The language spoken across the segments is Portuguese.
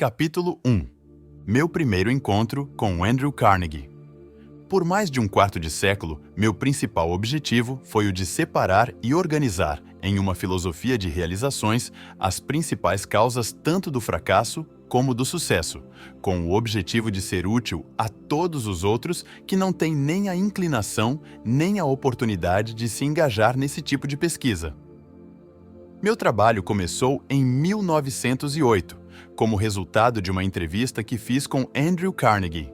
Capítulo 1. Meu primeiro encontro com Andrew Carnegie. Por mais de um quarto de século, meu principal objetivo foi o de separar e organizar, em uma filosofia de realizações, as principais causas tanto do fracasso como do sucesso, com o objetivo de ser útil a todos os outros que não têm nem a inclinação nem a oportunidade de se engajar nesse tipo de pesquisa. Meu trabalho começou em 1908, como resultado de uma entrevista que fiz com Andrew Carnegie.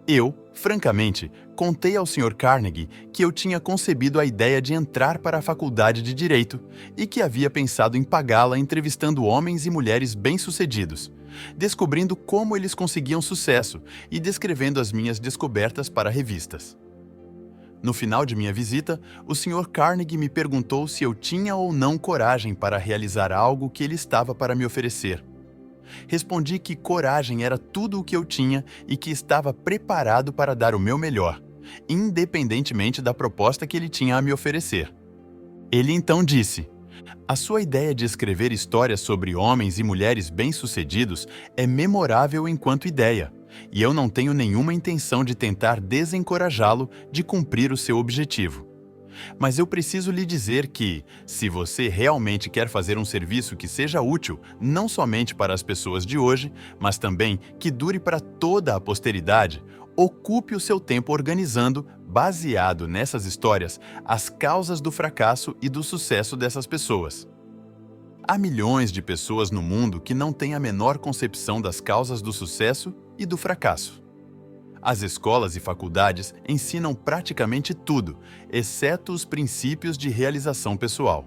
Eu, francamente, contei ao Sr. Carnegie que eu tinha concebido a ideia de entrar para a faculdade de Direito e que havia pensado em pagá-la entrevistando homens e mulheres bem-sucedidos, descobrindo como eles conseguiam sucesso e descrevendo as minhas descobertas para revistas. No final de minha visita, o Sr. Carnegie me perguntou se eu tinha ou não coragem para realizar algo que ele estava para me oferecer. Respondi que coragem era tudo o que eu tinha e que estava preparado para dar o meu melhor, independentemente da proposta que ele tinha a me oferecer. Ele então disse: "A sua ideia de escrever histórias sobre homens e mulheres bem-sucedidos é memorável enquanto ideia, e eu não tenho nenhuma intenção de tentar desencorajá-lo de cumprir o seu objetivo. Mas eu preciso lhe dizer que, se você realmente quer fazer um serviço que seja útil não somente para as pessoas de hoje, mas também que dure para toda a posteridade, ocupe o seu tempo organizando, baseado nessas histórias, as causas do fracasso e do sucesso dessas pessoas. Há milhões de pessoas no mundo que não têm a menor concepção das causas do sucesso e do fracasso. As escolas e faculdades ensinam praticamente tudo, exceto os princípios de realização pessoal.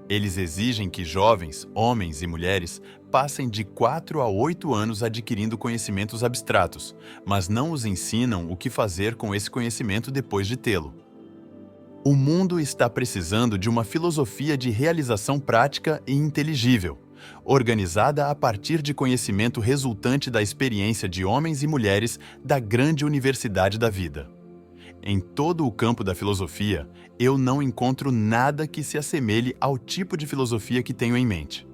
Eles exigem que jovens, homens e mulheres, passem de 4 a 8 anos adquirindo conhecimentos abstratos, mas não os ensinam o que fazer com esse conhecimento depois de tê-lo. O mundo está precisando de uma filosofia de realização prática e inteligível, organizada a partir de conhecimento resultante da experiência de homens e mulheres da grande universidade da vida. Em todo o campo da filosofia, eu não encontro nada que se assemelhe ao tipo de filosofia que tenho em mente.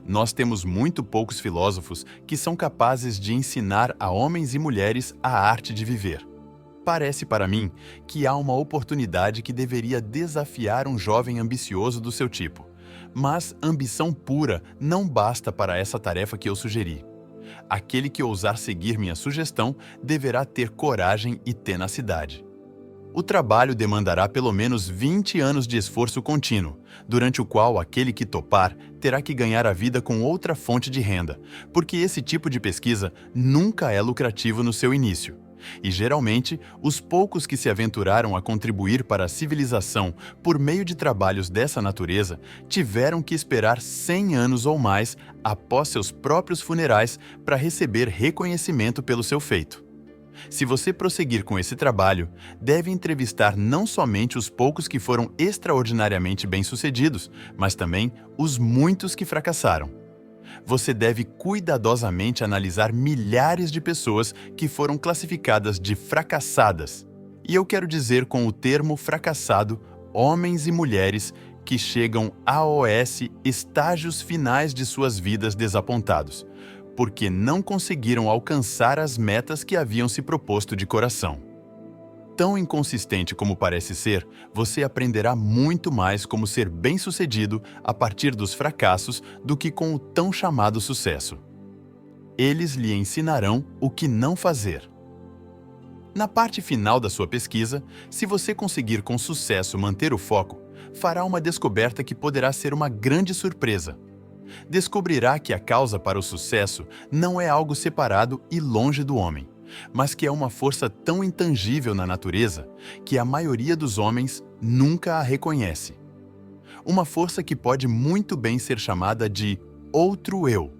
Nós temos muito poucos filósofos que são capazes de ensinar a homens e mulheres a arte de viver. Parece para mim que há uma oportunidade que deveria desafiar um jovem ambicioso do seu tipo. Mas ambição pura não basta para essa tarefa que eu sugeri. Aquele que ousar seguir minha sugestão deverá ter coragem e tenacidade. O trabalho demandará pelo menos 20 anos de esforço contínuo, durante o qual aquele que topar terá que ganhar a vida com outra fonte de renda, porque esse tipo de pesquisa nunca é lucrativo no seu início. E, geralmente, os poucos que se aventuraram a contribuir para a civilização por meio de trabalhos dessa natureza tiveram que esperar 100 anos ou mais após seus próprios funerais para receber reconhecimento pelo seu feito. Se você prosseguir com esse trabalho, deve entrevistar não somente os poucos que foram extraordinariamente bem-sucedidos, mas também os muitos que fracassaram. Você deve cuidadosamente analisar milhares de pessoas que foram classificadas de fracassadas. E eu quero dizer com o termo fracassado, homens e mulheres que chegam aos estágios finais de suas vidas desapontados, porque não conseguiram alcançar as metas que haviam se proposto de coração. Tão inconsistente como parece ser, você aprenderá muito mais como ser bem-sucedido a partir dos fracassos do que com o tão chamado sucesso. Eles lhe ensinarão o que não fazer. Na parte final da sua pesquisa, se você conseguir com sucesso manter o foco, fará uma descoberta que poderá ser uma grande surpresa. Descobrirá que a causa para o sucesso não é algo separado e longe do homem, mas que é uma força tão intangível na natureza que a maioria dos homens nunca a reconhece. Uma força que pode muito bem ser chamada de outro eu.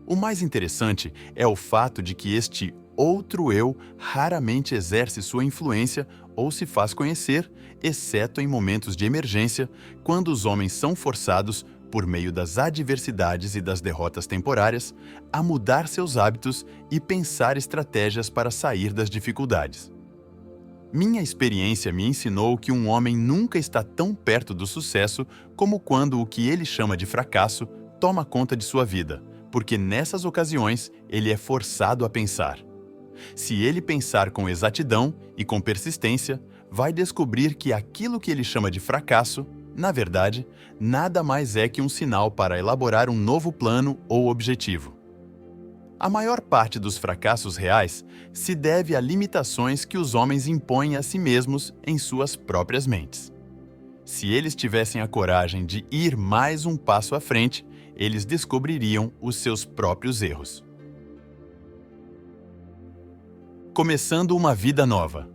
O mais interessante é o fato de que este outro eu raramente exerce sua influência ou se faz conhecer, exceto em momentos de emergência, quando os homens são forçados, por meio das adversidades e das derrotas temporárias, a mudar seus hábitos e pensar estratégias para sair das dificuldades. Minha experiência me ensinou que um homem nunca está tão perto do sucesso como quando o que ele chama de fracasso toma conta de sua vida, porque nessas ocasiões ele é forçado a pensar. Se ele pensar com exatidão e com persistência, vai descobrir que aquilo que ele chama de fracasso, na verdade, nada mais é que um sinal para elaborar um novo plano ou objetivo. A maior parte dos fracassos reais se deve a limitações que os homens impõem a si mesmos em suas próprias mentes. Se eles tivessem a coragem de ir mais um passo à frente, eles descobririam os seus próprios erros. Começando uma vida nova.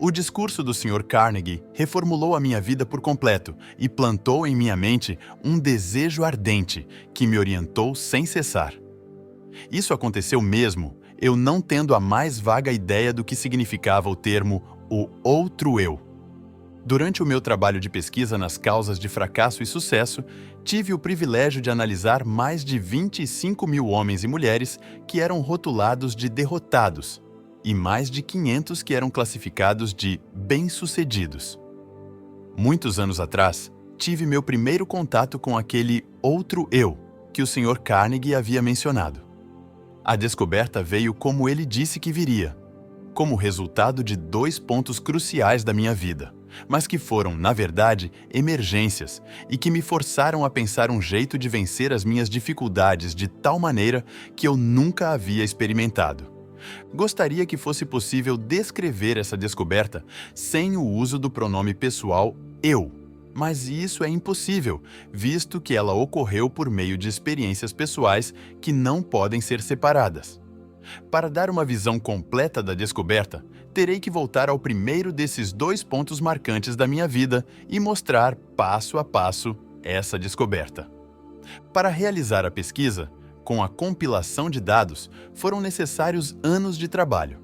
O discurso do Sr. Carnegie reformulou a minha vida por completo e plantou em minha mente um desejo ardente que me orientou sem cessar. Isso aconteceu mesmo, eu não tendo a mais vaga ideia do que significava o termo "o outro eu". Durante o meu trabalho de pesquisa nas causas de fracasso e sucesso, tive o privilégio de analisar mais de 25 mil homens e mulheres que eram rotulados de derrotados e mais de 500 que eram classificados de bem-sucedidos. Muitos anos atrás, tive meu primeiro contato com aquele outro eu que o Sr. Carnegie havia mencionado. A descoberta veio como ele disse que viria, como resultado de 2 pontos cruciais da minha vida, mas que foram, na verdade, emergências e que me forçaram a pensar um jeito de vencer as minhas dificuldades de tal maneira que eu nunca havia experimentado. Gostaria que fosse possível descrever essa descoberta sem o uso do pronome pessoal eu, mas isso é impossível, visto que ela ocorreu por meio de experiências pessoais que não podem ser separadas. Para dar uma visão completa da descoberta, terei que voltar ao primeiro desses 2 pontos marcantes da minha vida e mostrar, passo a passo, essa descoberta. Para realizar a pesquisa, com a compilação de dados, foram necessários anos de trabalho.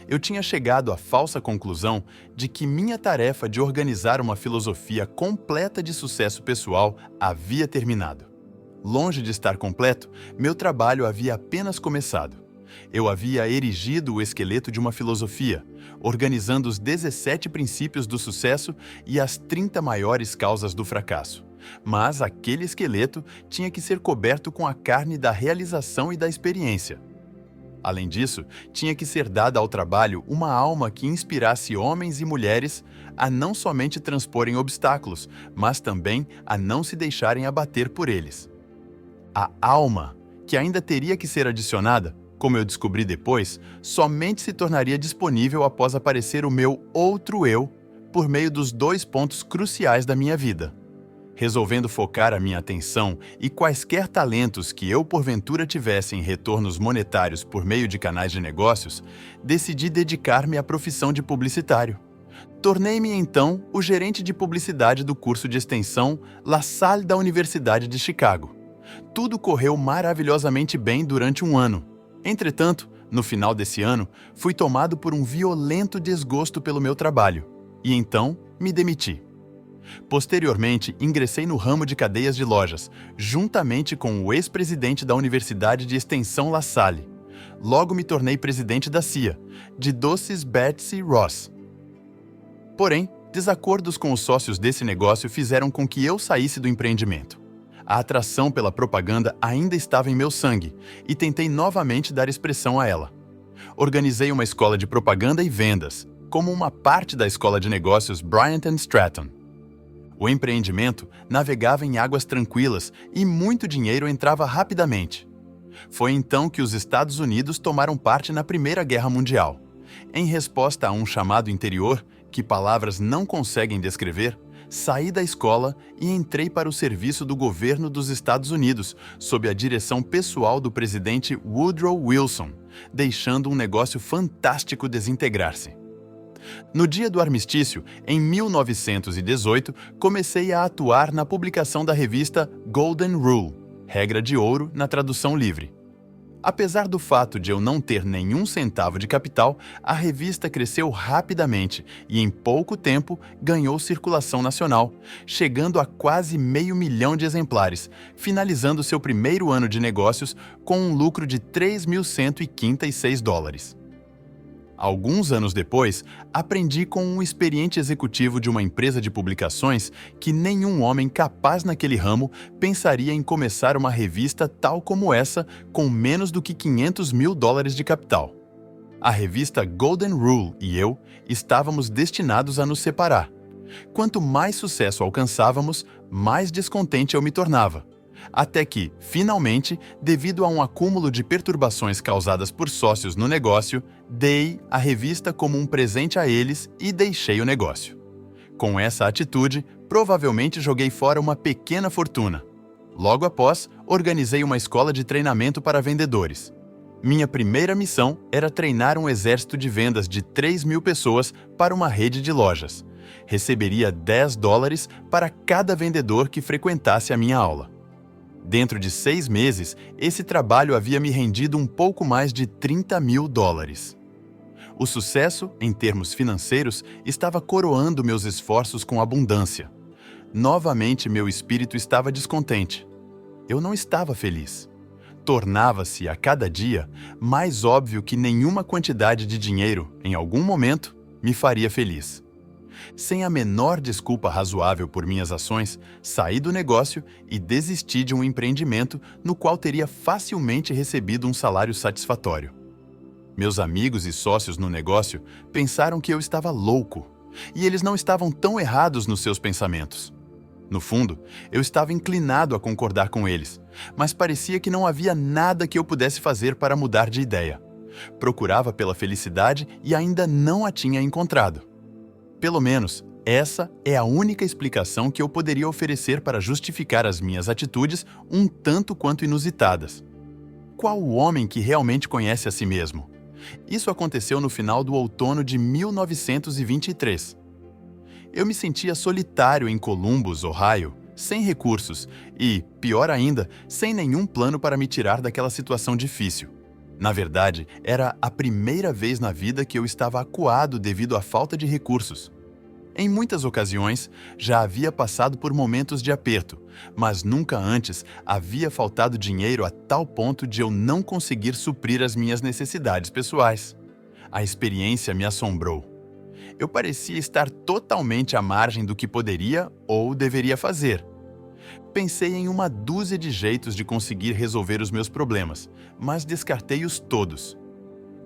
Eu tinha chegado à falsa conclusão de que minha tarefa de organizar uma filosofia completa de sucesso pessoal havia terminado. Longe de estar completo, meu trabalho havia apenas começado. Eu havia erigido o esqueleto de uma filosofia, organizando os 17 princípios do sucesso e as 30 maiores causas do fracasso. Mas aquele esqueleto tinha que ser coberto com a carne da realização e da experiência. Além disso, tinha que ser dada ao trabalho uma alma que inspirasse homens e mulheres a não somente transporem obstáculos, mas também a não se deixarem abater por eles. A alma, que ainda teria que ser adicionada, como eu descobri depois, somente se tornaria disponível após aparecer o meu outro eu por meio dos 2 pontos cruciais da minha vida. Resolvendo focar a minha atenção e quaisquer talentos que eu porventura tivesse em retornos monetários por meio de canais de negócios, decidi dedicar-me à profissão de publicitário. Tornei-me então o gerente de publicidade do curso de extensão La Salle da Universidade de Chicago. Tudo correu maravilhosamente bem durante um ano. Entretanto, no final desse ano, fui tomado por um violento desgosto pelo meu trabalho, e então me demiti. Posteriormente, ingressei no ramo de cadeias de lojas, juntamente com o ex-presidente da Universidade de Extensão La Salle. Logo me tornei presidente da CIA, de doces Betsy Ross. Porém, desacordos com os sócios desse negócio fizeram com que eu saísse do empreendimento. A atração pela propaganda ainda estava em meu sangue e tentei novamente dar expressão a ela. Organizei uma escola de propaganda e vendas, como uma parte da escola de negócios Bryant & Stratton. O empreendimento navegava em águas tranquilas e muito dinheiro entrava rapidamente. Foi então que os Estados Unidos tomaram parte na Primeira Guerra Mundial. Em resposta a um chamado interior, que palavras não conseguem descrever, saí da escola e entrei para o serviço do governo dos Estados Unidos, sob a direção pessoal do presidente Woodrow Wilson, deixando um negócio fantástico desintegrar-se. No dia do armistício, em 1918, comecei a atuar na publicação da revista Golden Rule, Regra de Ouro na tradução livre. Apesar do fato de eu não ter nenhum centavo de capital, a revista cresceu rapidamente e em pouco tempo ganhou circulação nacional, chegando a quase 500 mil de exemplares, finalizando seu primeiro ano de negócios com um lucro de $3.156. Alguns anos depois, aprendi com um experiente executivo de uma empresa de publicações que nenhum homem capaz naquele ramo pensaria em começar uma revista tal como essa com menos do que $500 mil de capital. A revista Golden Rule e eu estávamos destinados a nos separar. Quanto mais sucesso alcançávamos, mais descontente eu me tornava. Até que, finalmente, devido a um acúmulo de perturbações causadas por sócios no negócio, dei a revista como um presente a eles e deixei o negócio. Com essa atitude, provavelmente joguei fora uma pequena fortuna. Logo após, organizei uma escola de treinamento para vendedores. Minha primeira missão era treinar um exército de vendas de 3.000 pessoas para uma rede de lojas. Receberia $10 para cada vendedor que frequentasse a minha aula. Dentro de 6 meses, esse trabalho havia me rendido um pouco mais de $30 mil. O sucesso, em termos financeiros, estava coroando meus esforços com abundância. Novamente, meu espírito estava descontente. Eu não estava feliz. Tornava-se, a cada dia, mais óbvio que nenhuma quantidade de dinheiro, em algum momento, me faria feliz. Sem a menor desculpa razoável por minhas ações, saí do negócio e desisti de um empreendimento no qual teria facilmente recebido um salário satisfatório. Meus amigos e sócios no negócio pensaram que eu estava louco, e eles não estavam tão errados nos seus pensamentos. No fundo, eu estava inclinado a concordar com eles, mas parecia que não havia nada que eu pudesse fazer para mudar de ideia. Procurava pela felicidade e ainda não a tinha encontrado. Pelo menos, essa é a única explicação que eu poderia oferecer para justificar as minhas atitudes um tanto quanto inusitadas. Qual o homem que realmente conhece a si mesmo? Isso aconteceu no final do outono de 1923. Eu me sentia solitário em Columbus, Ohio, sem recursos e, pior ainda, sem nenhum plano para me tirar daquela situação difícil. Na verdade, era a primeira vez na vida que eu estava acuado devido à falta de recursos. Em muitas ocasiões, já havia passado por momentos de aperto, mas nunca antes havia faltado dinheiro a tal ponto de eu não conseguir suprir as minhas necessidades pessoais. A experiência me assombrou. Eu parecia estar totalmente à margem do que poderia ou deveria fazer. Pensei em uma dúzia de jeitos de conseguir resolver os meus problemas, mas descartei-os todos.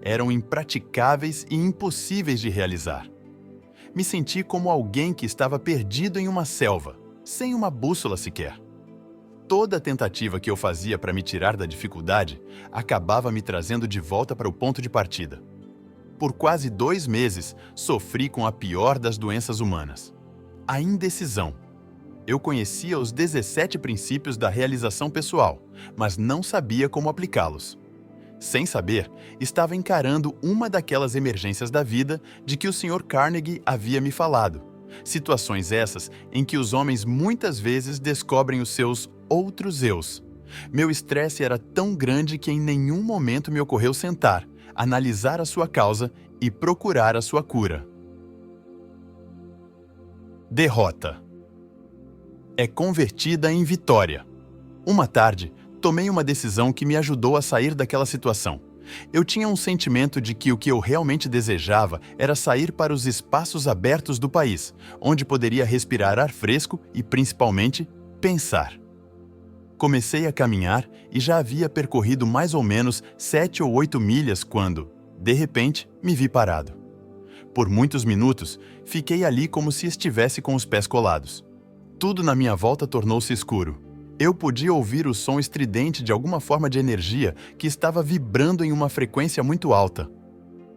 Eram impraticáveis e impossíveis de realizar. Me senti como alguém que estava perdido em uma selva, sem uma bússola sequer. Toda tentativa que eu fazia para me tirar da dificuldade acabava me trazendo de volta para o ponto de partida. Por quase 2 meses, sofri com a pior das doenças humanas: a indecisão. Eu conhecia os 17 princípios da realização pessoal, mas não sabia como aplicá-los. Sem saber, estava encarando uma daquelas emergências da vida de que o Sr. Carnegie havia me falado. Situações essas em que os homens muitas vezes descobrem os seus outros eus. Meu estresse era tão grande que em nenhum momento me ocorreu sentar, analisar a sua causa e procurar a sua cura. Derrota é convertida em vitória. Uma tarde, tomei uma decisão que me ajudou a sair daquela situação. Eu tinha um sentimento de que o que eu realmente desejava era sair para os espaços abertos do país, onde poderia respirar ar fresco e, principalmente, pensar. Comecei a caminhar e já havia percorrido mais ou menos 7 ou 8 milhas quando, de repente, me vi parado. Por muitos minutos, fiquei ali como se estivesse com os pés colados. Tudo na minha volta tornou-se escuro. Eu podia ouvir o som estridente de alguma forma de energia que estava vibrando em uma frequência muito alta.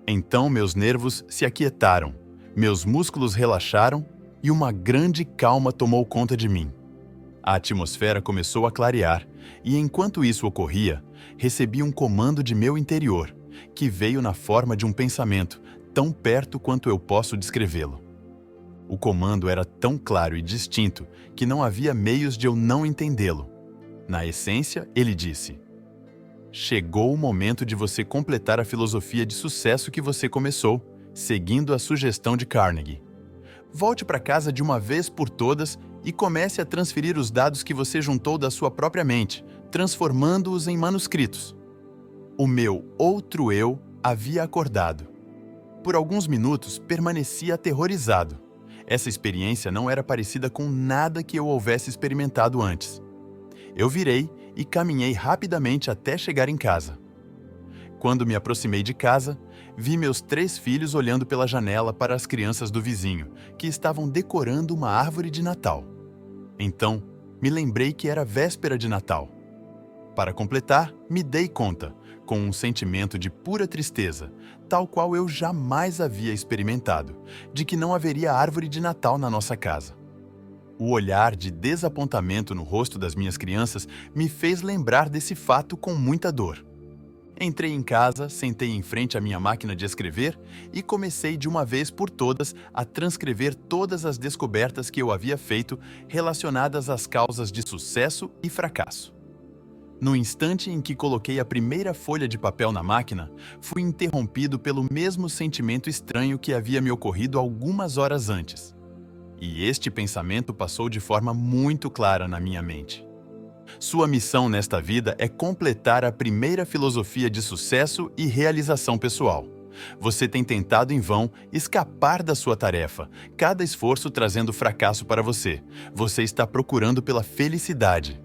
Então meus nervos se aquietaram, meus músculos relaxaram e uma grande calma tomou conta de mim. A atmosfera começou a clarear e, enquanto isso ocorria, recebi um comando de meu interior, que veio na forma de um pensamento, tão perto quanto eu posso descrevê-lo. O comando era tão claro e distinto que não havia meios de eu não entendê-lo. Na essência, ele disse: chegou o momento de você completar a filosofia de sucesso que você começou, seguindo a sugestão de Carnegie. Volte para casa de uma vez por todas e comece a transferir os dados que você juntou da sua própria mente, transformando-os em manuscritos. O meu outro eu havia acordado. Por alguns minutos, permaneci aterrorizado. Essa experiência não era parecida com nada que eu houvesse experimentado antes. Eu virei e caminhei rapidamente até chegar em casa. Quando me aproximei de casa, vi meus 3 filhos olhando pela janela para as crianças do vizinho, que estavam decorando uma árvore de Natal. Então, me lembrei que era véspera de Natal. Para completar, me dei conta, com um sentimento de pura tristeza, tal qual eu jamais havia experimentado, de que não haveria árvore de Natal na nossa casa. O olhar de desapontamento no rosto das minhas crianças me fez lembrar desse fato com muita dor. Entrei em casa, sentei em frente à minha máquina de escrever e comecei de uma vez por todas a transcrever todas as descobertas que eu havia feito relacionadas às causas de sucesso e fracasso. No instante em que coloquei a primeira folha de papel na máquina, fui interrompido pelo mesmo sentimento estranho que havia me ocorrido algumas horas antes. E este pensamento passou de forma muito clara na minha mente. Sua missão nesta vida é completar a primeira filosofia de sucesso e realização pessoal. Você tem tentado em vão escapar da sua tarefa, cada esforço trazendo fracasso para você. Você está procurando pela felicidade.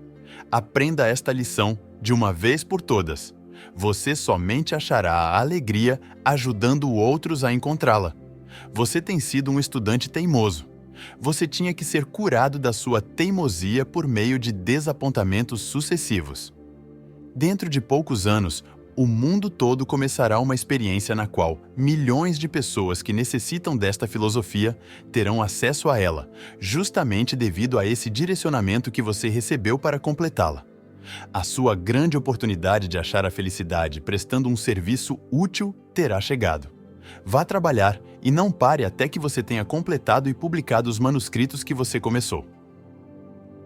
Aprenda esta lição de uma vez por todas. Você somente achará a alegria ajudando outros a encontrá-la. Você tem sido um estudante teimoso. Você tinha que ser curado da sua teimosia por meio de desapontamentos sucessivos. Dentro de poucos anos, o mundo todo começará uma experiência na qual milhões de pessoas que necessitam desta filosofia terão acesso a ela, justamente devido a esse direcionamento que você recebeu para completá-la. A sua grande oportunidade de achar a felicidade prestando um serviço útil terá chegado. Vá trabalhar e não pare até que você tenha completado e publicado os manuscritos que você começou.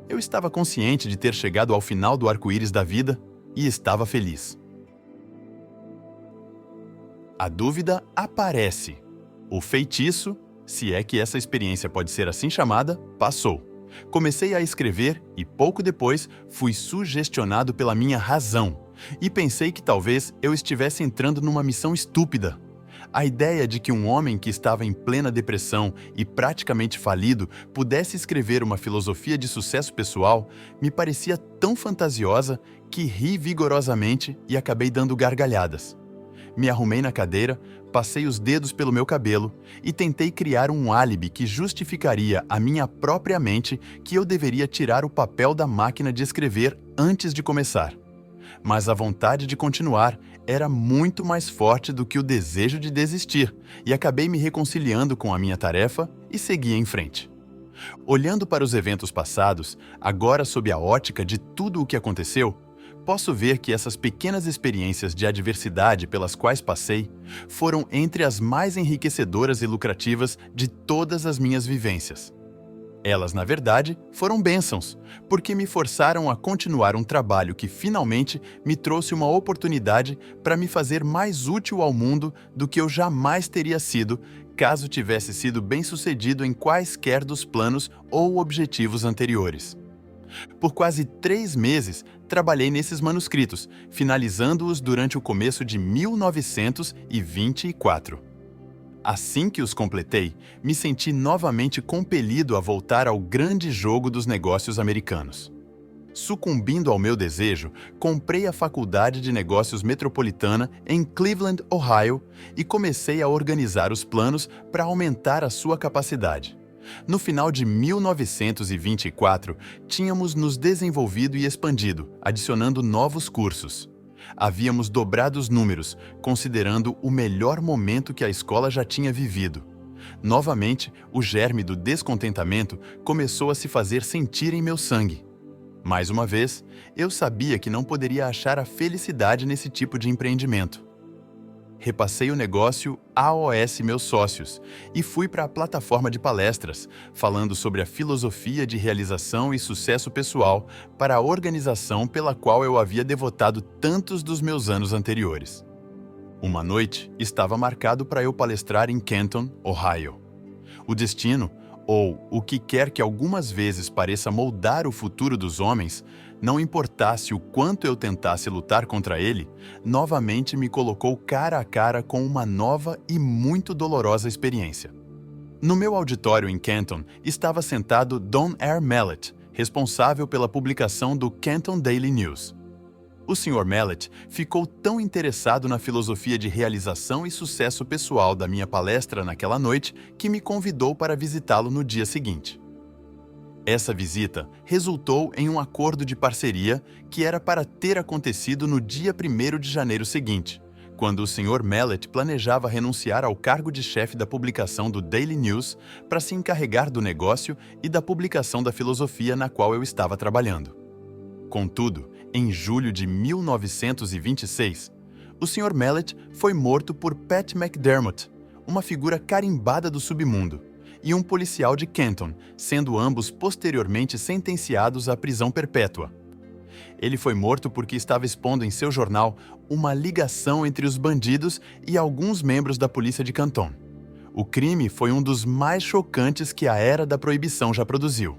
Eu estava consciente de ter chegado ao final do arco-íris da vida e estava feliz. A dúvida aparece. O feitiço, se é que essa experiência pode ser assim chamada, passou. Comecei a escrever e pouco depois fui sugestionado pela minha razão e pensei que talvez eu estivesse entrando numa missão estúpida. A ideia de que um homem que estava em plena depressão e praticamente falido pudesse escrever uma filosofia de sucesso pessoal me parecia tão fantasiosa que ri vigorosamente e acabei dando gargalhadas. Me arrumei na cadeira, passei os dedos pelo meu cabelo e tentei criar um álibi que justificaria à minha própria mente que eu deveria tirar o papel da máquina de escrever antes de começar. Mas a vontade de continuar era muito mais forte do que o desejo de desistir, e acabei me reconciliando com a minha tarefa e segui em frente. Olhando para os eventos passados, agora sob a ótica de tudo o que aconteceu, posso ver que essas pequenas experiências de adversidade pelas quais passei foram entre as mais enriquecedoras e lucrativas de todas as minhas vivências. Elas, na verdade, foram bênçãos, porque me forçaram a continuar um trabalho que finalmente me trouxe uma oportunidade para me fazer mais útil ao mundo do que eu jamais teria sido caso tivesse sido bem-sucedido em quaisquer dos planos ou objetivos anteriores. Por quase 3 meses, trabalhei nesses manuscritos, finalizando-os durante o começo de 1924. Assim que os completei, me senti novamente compelido a voltar ao grande jogo dos negócios americanos. Sucumbindo ao meu desejo, comprei a Faculdade de Negócios Metropolitana em Cleveland, Ohio, e comecei a organizar os planos para aumentar a sua capacidade. No final de 1924, tínhamos nos desenvolvido e expandido, adicionando novos cursos. Havíamos dobrado os números, considerando o melhor momento que a escola já tinha vivido. Novamente, o germe do descontentamento começou a se fazer sentir em meu sangue. Mais uma vez, eu sabia que não poderia achar a felicidade nesse tipo de empreendimento. Repassei o negócio AOS meus sócios e fui para a plataforma de palestras, falando sobre a filosofia de realização e sucesso pessoal para a organização pela qual eu havia devotado tantos dos meus anos anteriores. Uma noite estava marcado para eu palestrar em Canton, Ohio. O destino, ou o que quer que algumas vezes pareça moldar o futuro dos homens, não importasse o quanto eu tentasse lutar contra ele, novamente me colocou cara a cara com uma nova e muito dolorosa experiência. No meu auditório em Canton estava sentado Don R. Mallett, responsável pela publicação do Canton Daily News. O Sr. Mallett ficou tão interessado na filosofia de realização e sucesso pessoal da minha palestra naquela noite que me convidou para visitá-lo no dia seguinte. Essa visita resultou em um acordo de parceria que era para ter acontecido no dia 1º de janeiro seguinte, quando o Sr. Mallett planejava renunciar ao cargo de chefe da publicação do Daily News para se encarregar do negócio e da publicação da filosofia na qual eu estava trabalhando. Contudo, em julho de 1926, o Sr. Mallett foi morto por Pat McDermott, uma figura carimbada do submundo, e um policial de Canton, sendo ambos posteriormente sentenciados à prisão perpétua. Ele foi morto porque estava expondo em seu jornal uma ligação entre os bandidos e alguns membros da polícia de Canton. O crime foi um dos mais chocantes que a era da proibição já produziu.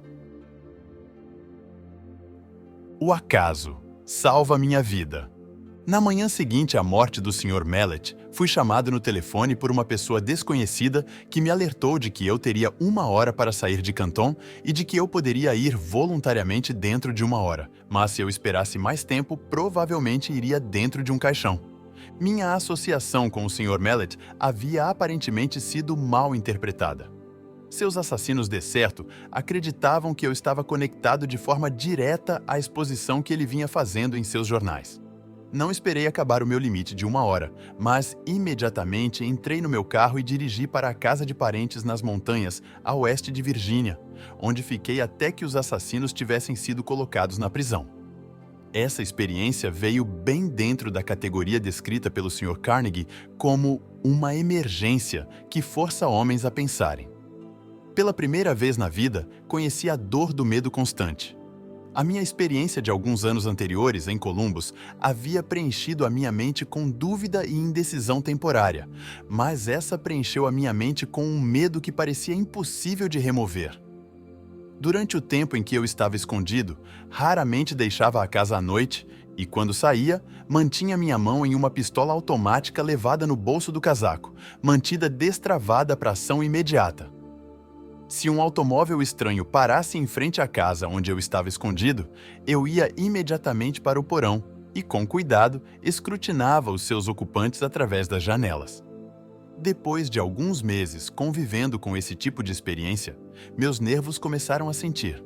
O acaso salva minha vida. Na manhã seguinte à morte do Sr. Mallett, fui chamado no telefone por uma pessoa desconhecida que me alertou de que eu teria 1 hora para sair de Canton e de que eu poderia ir voluntariamente dentro de 1 hora, mas se eu esperasse mais tempo, provavelmente iria dentro de um caixão. Minha associação com o Sr. Mallett havia aparentemente sido mal interpretada. Seus assassinos de certo acreditavam que eu estava conectado de forma direta à exposição que ele vinha fazendo em seus jornais. Não esperei acabar o meu limite de 1 hora, mas imediatamente entrei no meu carro e dirigi para a casa de parentes nas montanhas, a oeste de Virgínia, onde fiquei até que os assassinos tivessem sido colocados na prisão. Essa experiência veio bem dentro da categoria descrita pelo Sr. Carnegie como uma emergência que força homens a pensarem. Pela primeira vez na vida, conheci a dor do medo constante. A minha experiência de alguns anos anteriores em Columbus havia preenchido a minha mente com dúvida e indecisão temporária, mas essa preencheu a minha mente com um medo que parecia impossível de remover. Durante o tempo em que eu estava escondido, raramente deixava a casa à noite e, quando saía, mantinha minha mão em uma pistola automática levada no bolso do casaco, mantida destravada para ação imediata. Se um automóvel estranho parasse em frente à casa onde eu estava escondido, eu ia imediatamente para o porão e, com cuidado, escrutinava os seus ocupantes através das janelas. Depois de alguns meses convivendo com esse tipo de experiência, meus nervos começaram a sentir.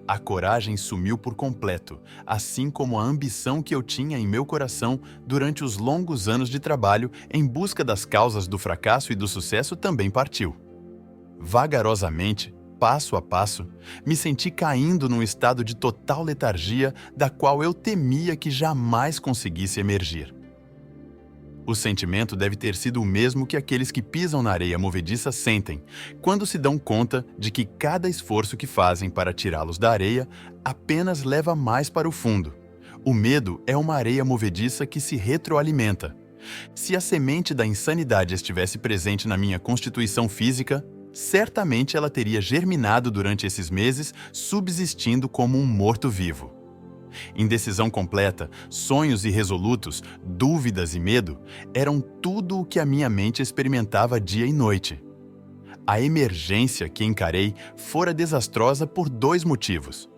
A coragem sumiu por completo, assim como a ambição que eu tinha em meu coração durante os longos anos de trabalho em busca das causas do fracasso e do sucesso também partiu. Vagarosamente, passo a passo, me senti caindo num estado de total letargia da qual eu temia que jamais conseguisse emergir. O sentimento deve ter sido o mesmo que aqueles que pisam na areia movediça sentem, quando se dão conta de que cada esforço que fazem para tirá-los da areia apenas leva mais para o fundo. O medo é uma areia movediça que se retroalimenta. Se a semente da insanidade estivesse presente na minha constituição física, certamente ela teria germinado durante esses meses, subsistindo como um morto-vivo. Indecisão completa, sonhos irresolutos, dúvidas e medo eram tudo o que a minha mente experimentava dia e noite. A emergência que encarei fora desastrosa por 2 motivos.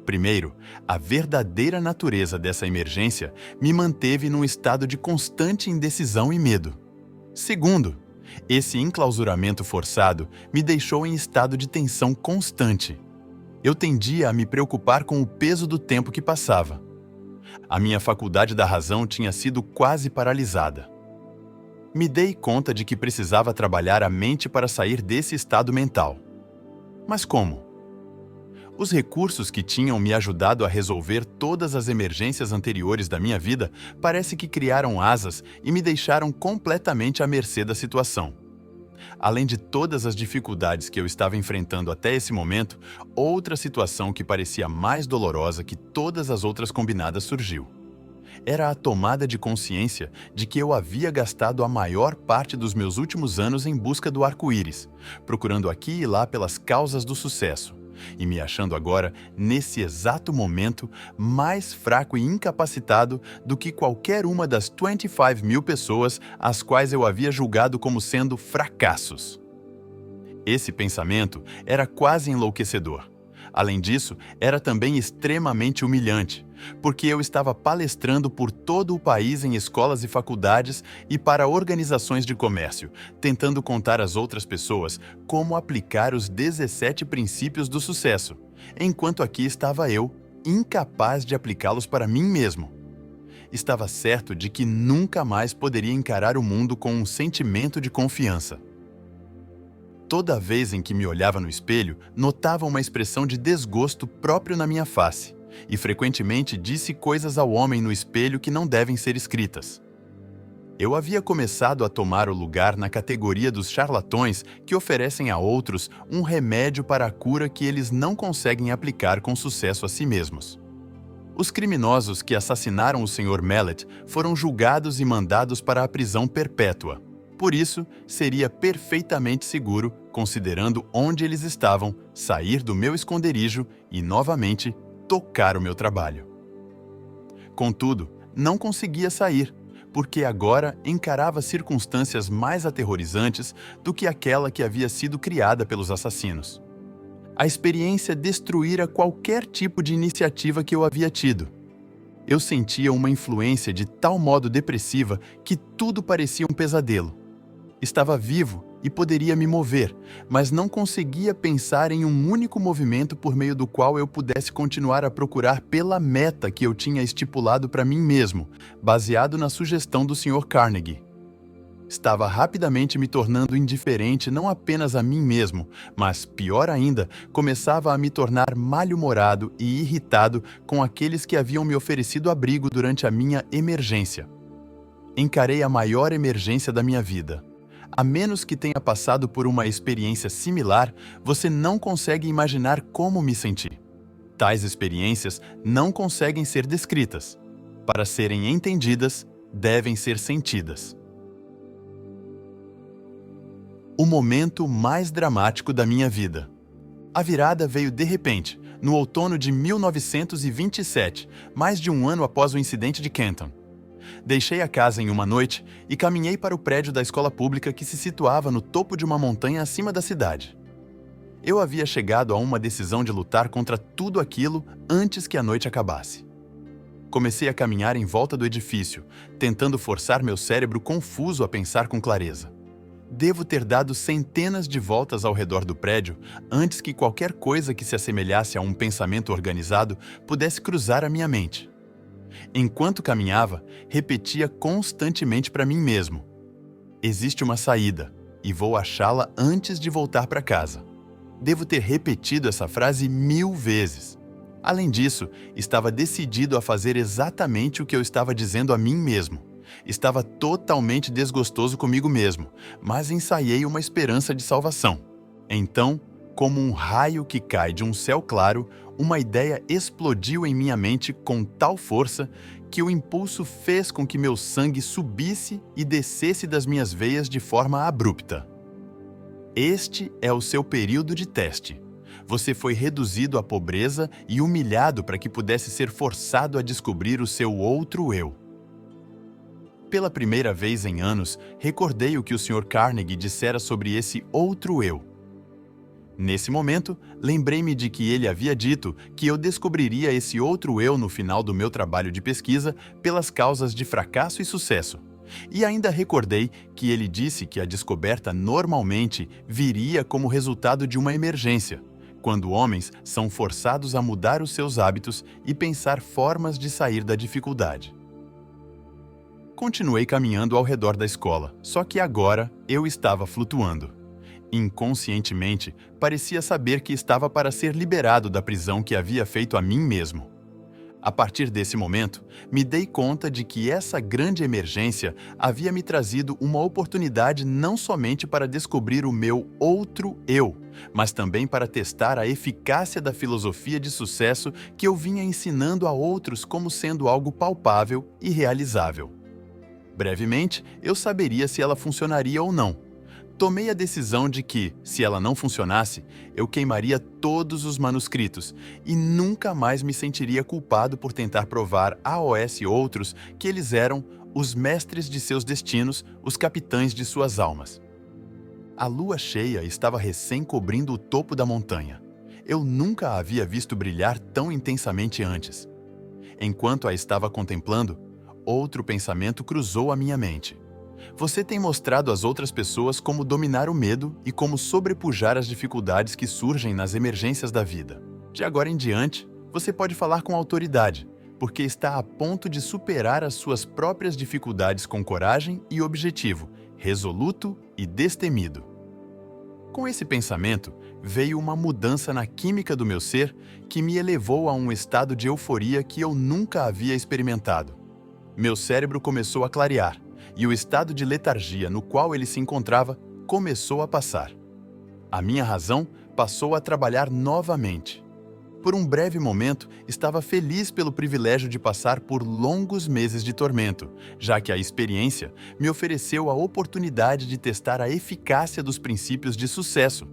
Primeiro, a verdadeira natureza dessa emergência me manteve num estado de constante indecisão e medo. Segundo, esse enclausuramento forçado me deixou em estado de tensão constante. Eu tendia a me preocupar com o peso do tempo que passava. A minha faculdade da razão tinha sido quase paralisada. Me dei conta de que precisava trabalhar a mente para sair desse estado mental. Mas como? Os recursos que tinham me ajudado a resolver todas as emergências anteriores da minha vida parece que criaram asas e me deixaram completamente à mercê da situação. Além de todas as dificuldades que eu estava enfrentando até esse momento, outra situação que parecia mais dolorosa que todas as outras combinadas surgiu. Era a tomada de consciência de que eu havia gastado a maior parte dos meus últimos anos em busca do arco-íris, procurando aqui e lá pelas causas do sucesso, e me achando agora, nesse exato momento, mais fraco e incapacitado do que qualquer uma das 25.000 pessoas as quais eu havia julgado como sendo fracassos. Esse pensamento era quase enlouquecedor. Além disso, era também extremamente humilhante, porque eu estava palestrando por todo o país em escolas e faculdades e para organizações de comércio, tentando contar às outras pessoas como aplicar os 17 princípios do sucesso, enquanto aqui estava eu, incapaz de aplicá-los para mim mesmo. Estava certo de que nunca mais poderia encarar o mundo com um sentimento de confiança. Toda vez em que me olhava no espelho, notava uma expressão de desgosto próprio na minha face, e frequentemente disse coisas ao homem no espelho que não devem ser escritas. Eu havia começado a tomar o lugar na categoria dos charlatões que oferecem a outros um remédio para a cura que eles não conseguem aplicar com sucesso a si mesmos. Os criminosos que assassinaram o Sr. Mallet foram julgados e mandados para a prisão perpétua. Por isso, seria perfeitamente seguro, considerando onde eles estavam, sair do meu esconderijo e, novamente, tocar o meu trabalho. Contudo, não conseguia sair, porque agora encarava circunstâncias mais aterrorizantes do que aquela que havia sido criada pelos assassinos. A experiência destruíra qualquer tipo de iniciativa que eu havia tido. Eu sentia uma influência de tal modo depressiva que tudo parecia um pesadelo. Estava vivo e poderia me mover, mas não conseguia pensar em um único movimento por meio do qual eu pudesse continuar a procurar pela meta que eu tinha estipulado para mim mesmo, baseado na sugestão do Sr. Carnegie. Estava rapidamente me tornando indiferente não apenas a mim mesmo, mas, pior ainda, começava a me tornar mal-humorado e irritado com aqueles que haviam me oferecido abrigo durante a minha emergência. Encarei a maior emergência da minha vida. A menos que tenha passado por uma experiência similar, você não consegue imaginar como me senti. Tais experiências não conseguem ser descritas. Para serem entendidas, devem ser sentidas. O momento mais dramático da minha vida. A virada veio de repente, no outono de 1927, mais de um ano após o incidente de Canton. Deixei a casa em uma noite e caminhei para o prédio da escola pública que se situava no topo de uma montanha acima da cidade. Eu havia chegado a uma decisão de lutar contra tudo aquilo antes que a noite acabasse. Comecei a caminhar em volta do edifício, tentando forçar meu cérebro confuso a pensar com clareza. Devo ter dado centenas de voltas ao redor do prédio antes que qualquer coisa que se assemelhasse a um pensamento organizado pudesse cruzar a minha mente. Enquanto caminhava, repetia constantemente para mim mesmo: existe uma saída, e vou achá-la antes de voltar para casa. Devo ter repetido essa frase 1000 vezes. Além disso, estava decidido a fazer exatamente o que eu estava dizendo a mim mesmo. Estava totalmente desgostoso comigo mesmo, mas ensaiei uma esperança de salvação. Então, como um raio que cai de um céu claro, uma ideia explodiu em minha mente com tal força que o impulso fez com que meu sangue subisse e descesse das minhas veias de forma abrupta. Este é o seu período de teste. Você foi reduzido à pobreza e humilhado para que pudesse ser forçado a descobrir o seu outro eu. Pela primeira vez em anos, recordei o que o Sr. Carnegie dissera sobre esse outro eu. Nesse momento, lembrei-me de que ele havia dito que eu descobriria esse outro eu no final do meu trabalho de pesquisa pelas causas de fracasso e sucesso. E ainda recordei que ele disse que a descoberta normalmente viria como resultado de uma emergência, quando homens são forçados a mudar os seus hábitos e pensar formas de sair da dificuldade. Continuei caminhando ao redor da escola, só que agora eu estava flutuando. Inconscientemente, parecia saber que estava para ser liberado da prisão que havia feito a mim mesmo. A partir desse momento, me dei conta de que essa grande emergência havia me trazido uma oportunidade não somente para descobrir o meu outro eu, mas também para testar a eficácia da filosofia de sucesso que eu vinha ensinando a outros como sendo algo palpável e realizável. Brevemente, eu saberia se ela funcionaria ou não. Tomei a decisão de que, se ela não funcionasse, eu queimaria todos os manuscritos e nunca mais me sentiria culpado por tentar provar a OS e outros que eles eram os mestres de seus destinos, os capitães de suas almas. A lua cheia estava recém cobrindo o topo da montanha. Eu nunca a havia visto brilhar tão intensamente antes. Enquanto a estava contemplando, outro pensamento cruzou a minha mente. Você tem mostrado às outras pessoas como dominar o medo e como sobrepujar as dificuldades que surgem nas emergências da vida. De agora em diante, você pode falar com autoridade, porque está a ponto de superar as suas próprias dificuldades com coragem e objetivo, resoluto e destemido. Com esse pensamento, veio uma mudança na química do meu ser que me elevou a um estado de euforia que eu nunca havia experimentado. Meu cérebro começou a clarear, e o estado de letargia no qual ele se encontrava começou a passar. A minha razão passou a trabalhar novamente. Por um breve momento, estava feliz pelo privilégio de passar por longos meses de tormento, já que a experiência me ofereceu a oportunidade de testar a eficácia dos princípios de sucesso,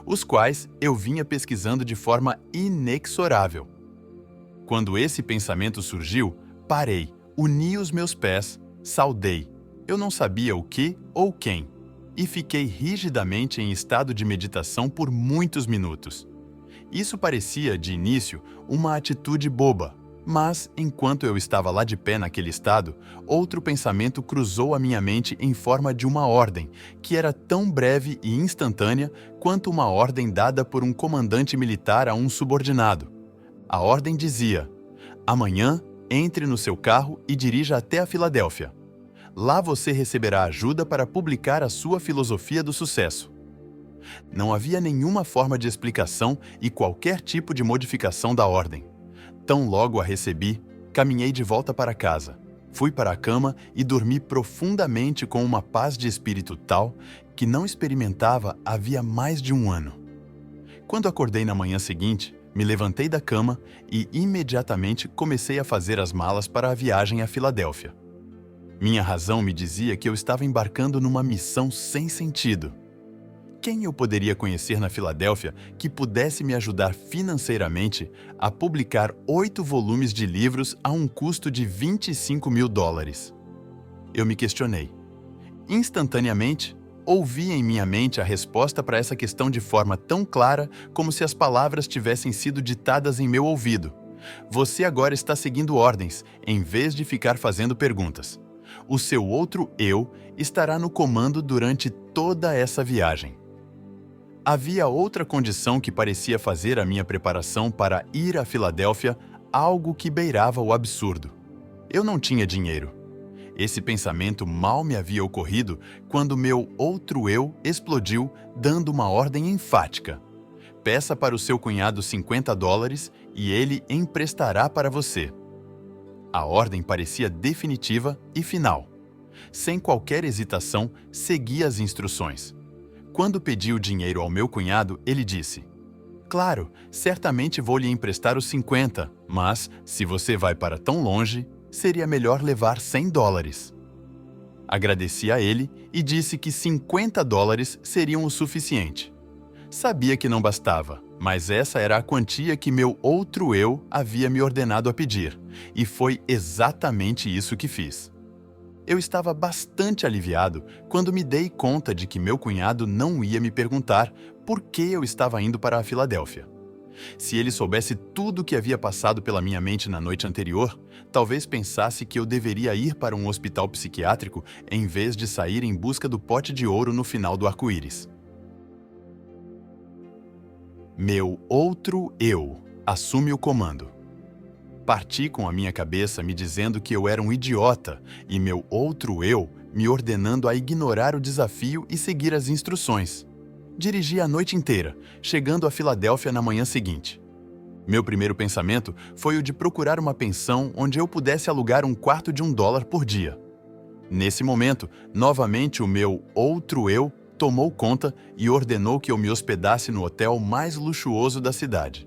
os quais eu vinha pesquisando de forma inexorável. Quando esse pensamento surgiu, parei, uni os meus pés, saudei. Eu não sabia o que ou quem, e fiquei rigidamente em estado de meditação por muitos minutos. Isso parecia, de início, uma atitude boba, mas, enquanto eu estava lá de pé naquele estado, outro pensamento cruzou a minha mente em forma de uma ordem, que era tão breve e instantânea quanto uma ordem dada por um comandante militar a um subordinado. A ordem dizia: amanhã, entre no seu carro e dirija até a Filadélfia. Lá você receberá ajuda para publicar a sua filosofia do sucesso. Não havia nenhuma forma de explicação e qualquer tipo de modificação da ordem. Tão logo a recebi, caminhei de volta para casa. Fui para a cama e dormi profundamente com uma paz de espírito tal que não experimentava havia mais de um ano. Quando acordei na manhã seguinte, me levantei da cama e imediatamente comecei a fazer as malas para a viagem à Filadélfia. Minha razão me dizia que eu estava embarcando numa missão sem sentido. Quem eu poderia conhecer na Filadélfia que pudesse me ajudar financeiramente a publicar 8 volumes de livros a um custo de $25.000? Eu me questionei. Instantaneamente, ouvi em minha mente a resposta para essa questão de forma tão clara como se as palavras tivessem sido ditadas em meu ouvido. Você agora está seguindo ordens, em vez de ficar fazendo perguntas. O seu outro eu estará no comando durante toda essa viagem. Havia outra condição que parecia fazer a minha preparação para ir à Filadélfia algo que beirava o absurdo. Eu não tinha dinheiro. Esse pensamento mal me havia ocorrido quando meu outro eu explodiu, dando uma ordem enfática. Peça para o seu cunhado $50 e ele emprestará para você. A ordem parecia definitiva e final. Sem qualquer hesitação, segui as instruções. Quando pedi o dinheiro ao meu cunhado, ele disse: claro, certamente vou lhe emprestar os 50, mas, se você vai para tão longe, seria melhor levar $100. Agradeci a ele e disse que $50 seriam o suficiente. Sabia que não bastava, mas essa era a quantia que meu outro eu havia me ordenado a pedir, e foi exatamente isso que fiz. Eu estava bastante aliviado quando me dei conta de que meu cunhado não ia me perguntar por que eu estava indo para a Filadélfia. Se ele soubesse tudo o que havia passado pela minha mente na noite anterior, talvez pensasse que eu deveria ir para um hospital psiquiátrico em vez de sair em busca do pote de ouro no final do arco-íris. Meu outro eu assume o comando. Parti com a minha cabeça me dizendo que eu era um idiota e meu outro eu me ordenando a ignorar o desafio e seguir as instruções. Dirigi a noite inteira, chegando a Filadélfia na manhã seguinte. Meu primeiro pensamento foi o de procurar uma pensão onde eu pudesse alugar um quarto de $1 por dia. Nesse momento, novamente o meu outro eu tomou conta e ordenou que eu me hospedasse no hotel mais luxuoso da cidade.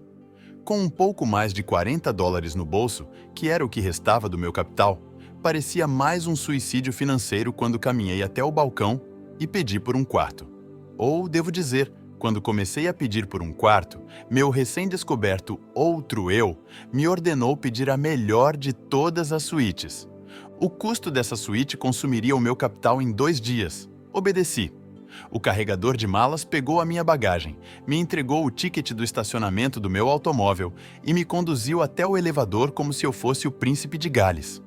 Com um pouco mais de $40 no bolso, que era o que restava do meu capital, parecia mais um suicídio financeiro quando caminhei até o balcão e pedi por um quarto. Ou, devo dizer, quando comecei a pedir por um quarto, meu recém-descoberto outro eu me ordenou pedir a melhor de todas as suítes. O custo dessa suíte consumiria o meu capital em 2 dias. Obedeci. O carregador de malas pegou a minha bagagem, me entregou o ticket do estacionamento do meu automóvel e me conduziu até o elevador como se eu fosse o príncipe de Gales.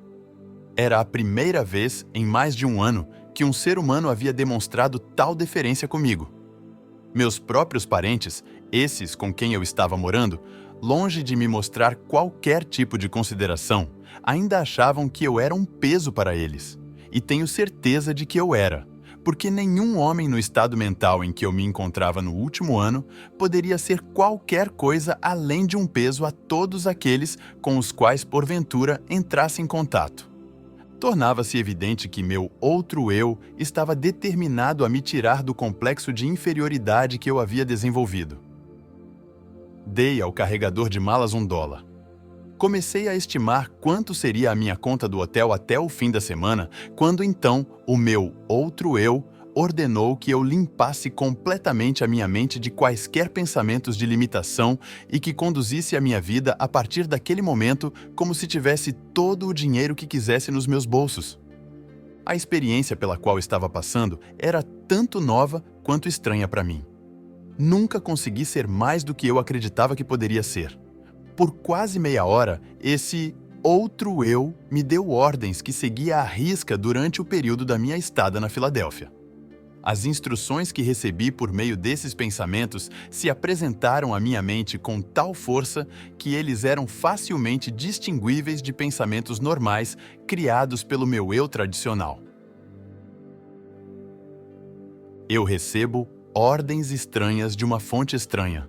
Era a primeira vez em mais de um ano que um ser humano havia demonstrado tal deferência comigo. Meus próprios parentes, esses com quem eu estava morando, longe de me mostrar qualquer tipo de consideração, ainda achavam que eu era um peso para eles. E tenho certeza de que eu era, porque nenhum homem no estado mental em que eu me encontrava no último ano poderia ser qualquer coisa além de um peso a todos aqueles com os quais porventura entrasse em contato. Tornava-se evidente que meu outro eu estava determinado a me tirar do complexo de inferioridade que eu havia desenvolvido. Dei ao carregador de malas $1. Comecei a estimar quanto seria a minha conta do hotel até o fim da semana, quando então o meu outro eu ordenou que eu limpasse completamente a minha mente de quaisquer pensamentos de limitação e que conduzisse a minha vida a partir daquele momento como se tivesse todo o dinheiro que quisesse nos meus bolsos. A experiência pela qual estava passando era tanto nova quanto estranha para mim. Nunca consegui ser mais do que eu acreditava que poderia ser. Por quase meia hora, esse outro eu me deu ordens que seguia à risca durante o período da minha estada na Filadélfia. As instruções que recebi por meio desses pensamentos se apresentaram à minha mente com tal força que eles eram facilmente distinguíveis de pensamentos normais criados pelo meu eu tradicional. Eu recebo ordens estranhas de uma fonte estranha.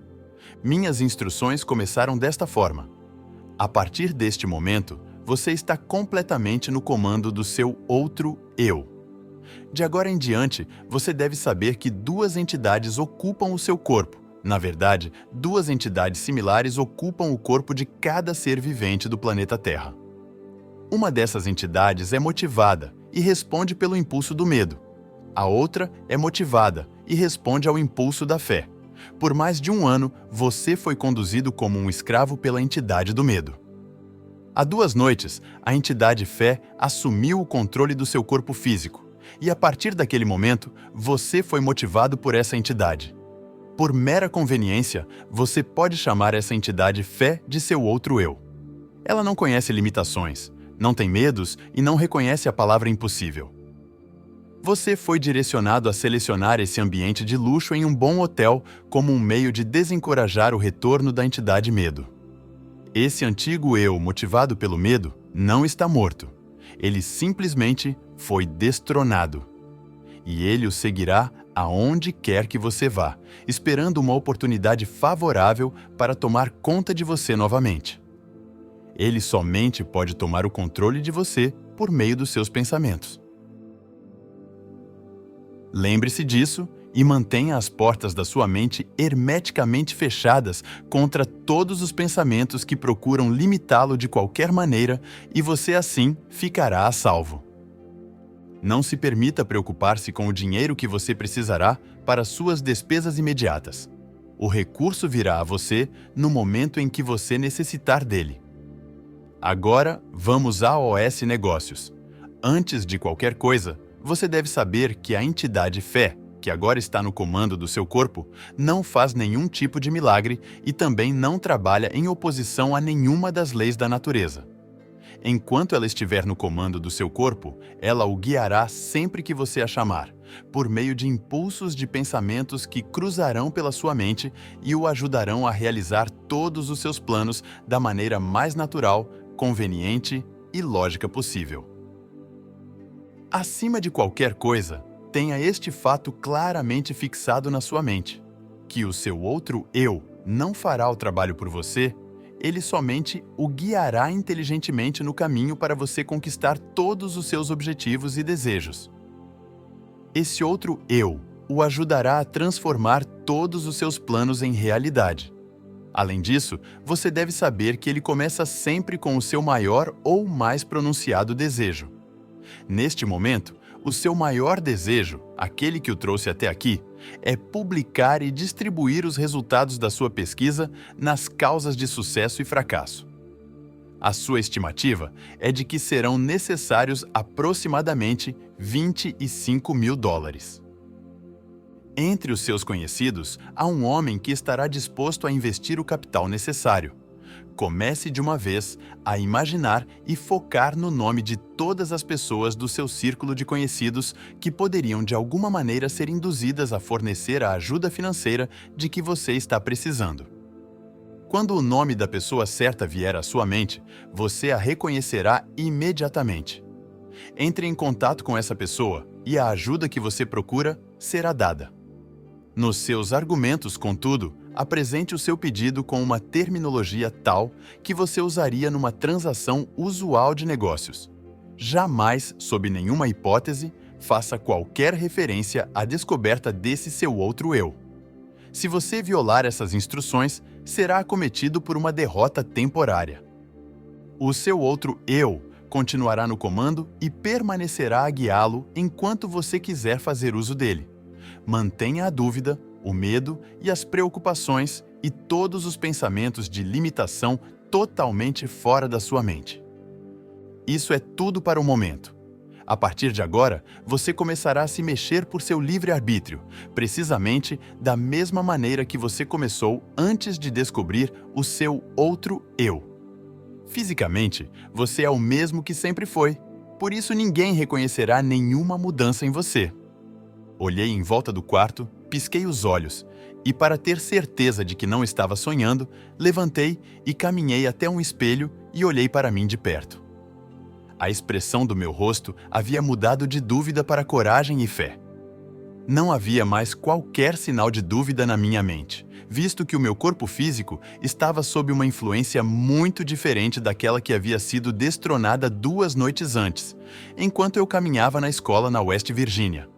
Minhas instruções começaram desta forma. A partir deste momento, você está completamente no comando do seu outro eu. De agora em diante, você deve saber que 2 entidades ocupam o seu corpo. Na verdade, 2 entidades similares ocupam o corpo de cada ser vivente do planeta Terra. Uma dessas entidades é motivada e responde pelo impulso do medo. A outra é motivada e responde ao impulso da fé. Por mais de um ano, você foi conduzido como um escravo pela entidade do medo. Há 2 noites, a entidade fé assumiu o controle do seu corpo físico. E a partir daquele momento, você foi motivado por essa entidade. Por mera conveniência, você pode chamar essa entidade fé de seu outro eu. Ela não conhece limitações, não tem medos e não reconhece a palavra impossível. Você foi direcionado a selecionar esse ambiente de luxo em um bom hotel como um meio de desencorajar o retorno da entidade medo. Esse antigo eu, motivado pelo medo, não está morto. Ele simplesmente foi destronado. E ele o seguirá aonde quer que você vá, esperando uma oportunidade favorável para tomar conta de você novamente. Ele somente pode tomar o controle de você por meio dos seus pensamentos. Lembre-se disso e mantenha as portas da sua mente hermeticamente fechadas contra todos os pensamentos que procuram limitá-lo de qualquer maneira e você assim ficará a salvo. Não se permita preocupar-se com o dinheiro que você precisará para suas despesas imediatas. O recurso virá a você no momento em que você necessitar dele. Agora, vamos à OS Negócios. Antes de qualquer coisa, você deve saber que a entidade fé, que agora está no comando do seu corpo, não faz nenhum tipo de milagre e também não trabalha em oposição a nenhuma das leis da natureza. Enquanto ela estiver no comando do seu corpo, ela o guiará sempre que você a chamar, por meio de impulsos de pensamentos que cruzarão pela sua mente e o ajudarão a realizar todos os seus planos da maneira mais natural, conveniente e lógica possível. Acima de qualquer coisa, tenha este fato claramente fixado na sua mente, que o seu outro eu não fará o trabalho por você, ele somente o guiará inteligentemente no caminho para você conquistar todos os seus objetivos e desejos. Esse outro eu o ajudará a transformar todos os seus planos em realidade. Além disso, você deve saber que ele começa sempre com o seu maior ou mais pronunciado desejo. Neste momento, O seu maior desejo, aquele que o trouxe até aqui, é publicar e distribuir os resultados da sua pesquisa nas causas de sucesso e fracasso. A sua estimativa é de que serão necessários aproximadamente $25 mil. Entre os seus conhecidos, há um homem que estará disposto a investir o capital necessário. Comece de uma vez a imaginar e focar no nome de todas as pessoas do seu círculo de conhecidos que poderiam de alguma maneira ser induzidas a fornecer a ajuda financeira de que você está precisando. Quando o nome da pessoa certa vier à sua mente, você a reconhecerá imediatamente. Entre em contato com essa pessoa e a ajuda que você procura será dada. Nos seus argumentos, contudo, apresente o seu pedido com uma terminologia tal que você usaria numa transação usual de negócios. Jamais, sob nenhuma hipótese, faça qualquer referência à descoberta desse seu outro eu. Se você violar essas instruções, será acometido por uma derrota temporária. O seu outro eu continuará no comando e permanecerá a guiá-lo enquanto você quiser fazer uso dele. Mantenha a dúvida, o medo e as preocupações e todos os pensamentos de limitação totalmente fora da sua mente. Isso é tudo para o momento. A partir de agora, você começará a se mexer por seu livre-arbítrio, precisamente da mesma maneira que você começou antes de descobrir o seu outro eu. Fisicamente, você é o mesmo que sempre foi, por isso ninguém reconhecerá nenhuma mudança em você. Olhei em volta do quarto, pisquei os olhos e, para ter certeza de que não estava sonhando, levantei e caminhei até um espelho e olhei para mim de perto. A expressão do meu rosto havia mudado de dúvida para coragem e fé. Não havia mais qualquer sinal de dúvida na minha mente, visto que o meu corpo físico estava sob uma influência muito diferente daquela que havia sido destronada 2 noites antes, enquanto eu caminhava na escola na West Virginia.